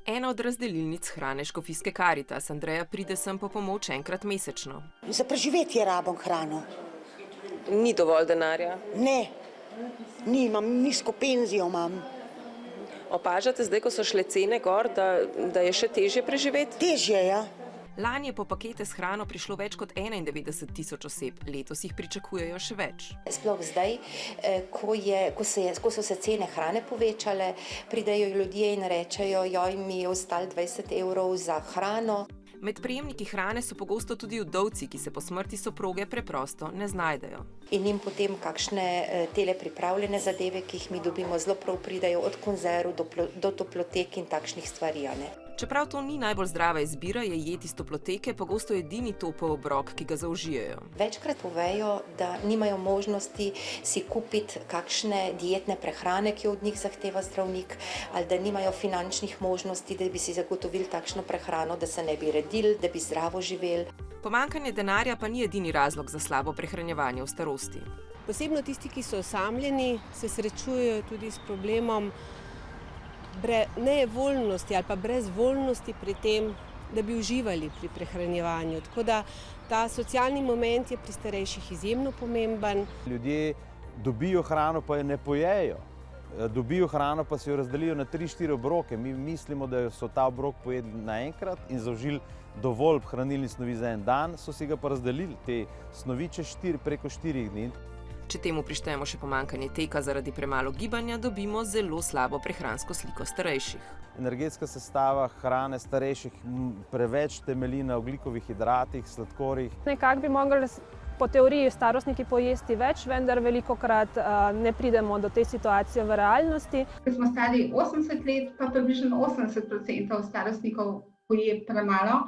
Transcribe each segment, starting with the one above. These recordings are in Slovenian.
Ena od razdelilnic hrane Škofijske Karitas, Andreja, pride sem po pomoč enkrat mesečno. Za preživetje rabim hrano. Ni dovolj denarja? Ne, nimam, nizko penzijo imam. Opažate zdaj, ko so šle cene gor, da je še težje preživeti? Težje, ja. Lani je po pakete s hrano prišlo več kot 91.000 oseb, letos jih pričakujejo še več. Sploh zdaj, ko so se cene hrane povečale, pridejo ljudje in rečejo, joj, mi je ostalo 20 evrov za hrano. Med prejemniki hrane so pogosto tudi vdovci, ki se po smrti soproge preprosto ne znajdejo. In jim potem kakšne tele pripravljene zadeve, ki jih mi dobimo, zelo prav pridejo od konzerv do toplotek in takšnih stvari. Čeprav to ni najbolj zdrava izbira, je jed iz toploteke pogosto edini topel obrok, ki ga zaužijejo. Večkrat povejo, da nimajo možnosti si kupiti kakšne dietne prehrane, ki jo od njih zahteva zdravnik, ali da nimajo finančnih možnosti, da bi si zagotovili takšno prehrano, da se ne bi redili, da bi zdravo živeli. Pomanjkanje denarja pa ni edini razlog za slabo prehranjevanje v starosti. Posebno tisti, ki so osamljeni, se srečujejo tudi s problemom nevoljnosti ali pa brezvoljnosti pri tem, da bi uživali pri prehranjevanju. Tako da ta socialni moment je pri starejših izjemno pomemben. Ljudje dobijo hrano, pa jo ne pojejo. Dobijo hrano, pa si jo razdelijo na 3-4 obroke. Mi mislimo, da so ta obrok pojedli naenkrat in zaužili dovolj hranilnih snovi za en dan, so si ga pa razdelili te snovi preko 4 dni. Če temu prištejemo še pomanjkanje teka zaradi premalo gibanja, dobimo zelo slabo prehransko sliko starejših. Energetska sestava hrane starejših preveč temelji na ogljikovih hidratih, sladkorjih. Nekako bi mogli po teoriji starostniki pojesti več, vendar velikokrat ne pridemo do te situacije v realnosti. Ko smo stari 80 let, pa približno 80% starostnikov poje premalo,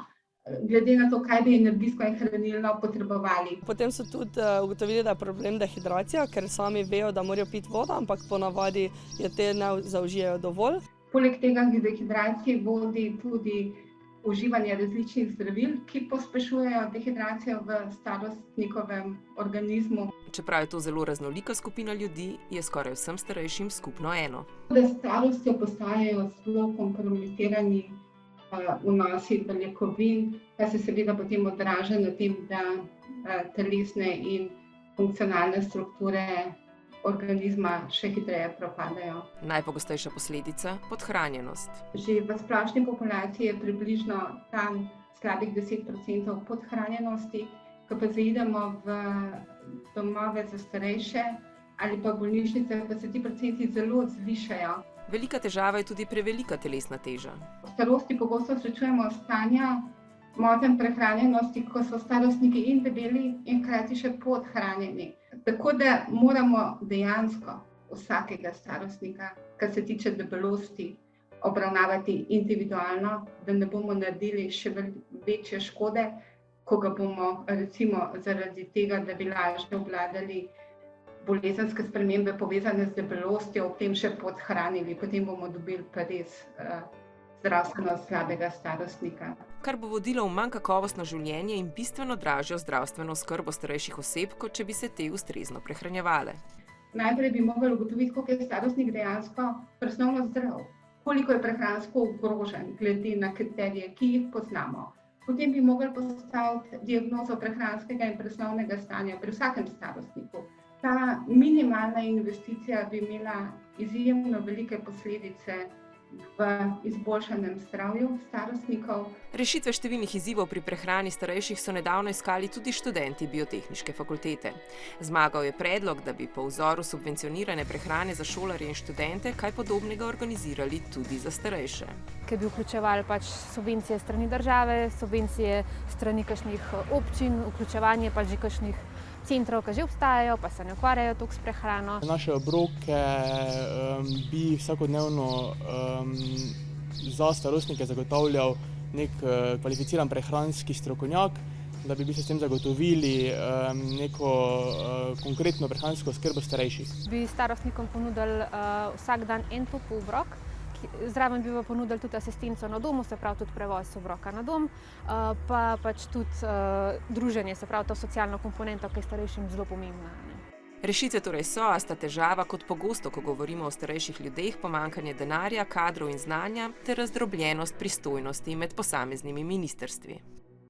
glede na to, kaj bi energijsko in hranilno potrebovali. Potem so tudi ugotovili, da je problem dehidracija, ker sami vejo, da morajo piti vodo, ampak ponavadi je te ne zaužijejo dovolj. Poleg tega k dehidraciji vodi tudi uživanje različnih zdravil, ki pospešujejo dehidracijo v starostnikovem organizmu. Čeprav je to zelo raznolika skupina ljudi, je skoraj vsem starejšim skupno eno. Da s starostjo postajajo zelo kompromitirani vnosi beljakovin, pa se seveda potem odraža na tem, da telesne in funkcionalne strukture organizma še hitreje propadajo. Najpogostejša posledica – podhranjenost. Že v splošni populaciji je približno tam slabih 10% podhranjenosti, ko pa zaidemo v domove za starejše ali pa bolnišnice, pa se ti procenti zelo zvišajo. Velika težava je tudi prevelika telesna teža. V starosti pogosto srečujemo stanja motenj prehranjenosti, ko so starostniki in debeli in hkrati še podhranjeni. Tako da moramo dejansko vsakega starostnika, kar se tiče debelosti, obravnavati individualno, da ne bomo naredili še večje škode, ko ga bomo recimo zaradi tega, da bi lažje obvladali bolezenske spremembe povezane z debelostjo, ob tem še podhranili, potem bomo dobili pa res zdravstveno slabega starostnika. Kar bo vodilo v manj kakovostno življenje in bistveno dražjo zdravstveno oskrbo starejših oseb, kot če bi se te ustrezno prehranjevale. Najprej bi morali ugotoviti, koliko je starostnik dejansko presnovno zdrav, koliko je prehransko ogrožen glede na kriterije, ki jih poznamo. Potem bi morali postaviti diagnozo prehranskega in presnovnega stanja pri vsakem starostniku. Ta minimalna investicija bi imela izjemno velike posledice v izboljšanem zdravju starostnikov. Rešitve številnih izzivov pri prehrani starejših so nedavno iskali tudi študenti Biotehniške fakultete. Zmagal je predlog, da bi po vzoru subvencionirane prehrane za šolarje in študente kaj podobnega organizirali tudi za starejše. Ker bi vključevali subvencije strani države, subvencije strani kakšnih občin, vključevanje že kakšnih centrov, ki že obstajajo, pa se ne ukvarjajo toliko s prehrano. Naše obroke bi vsakodnevno za starostnike zagotavljal nek kvalificiran prehranski strokovnjak, da bi se s tem zagotovili neko konkretno prehransko oskrbo starejših. Bi starostnikom ponudili vsak dan en topel obrok, zraven bi pa ponudili tudi asistenco na domu, se pravi tudi prevoz obroka na dom, pa tudi druženje, se pravi to socialno komponento, ki je starejšim zelo pomembna. Rešitve torej so, a sta težava kot pogosto, ko govorimo o starejših ljudeh, pomanjkanje denarja, kadrov in znanja ter razdrobljenost pristojnosti med posameznimi ministrstvi.